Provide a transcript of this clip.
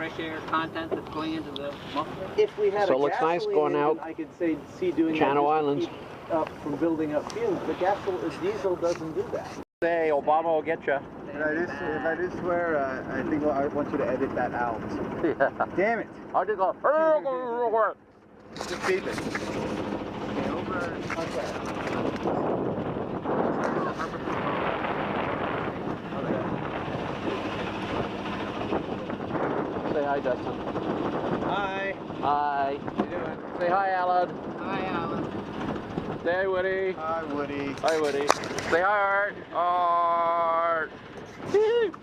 fresh air content that's going into the muffler. If we had So a it looks nice gasoline going engine, out I could say see doing Channel that Islands. just to keep up from building up fumes. But diesel doesn't do that. Say Obama will get you. If I do swear, I think I want you to edit that out. Yeah. Damn it! I did go. Just beep it. Say hi, Dustin. Hi. Hi. How you doing? Say hi, Alan. Hi, Alan. Say hi, Woody. Hi, Woody. Hi, Woody. Say hi, Art. Art.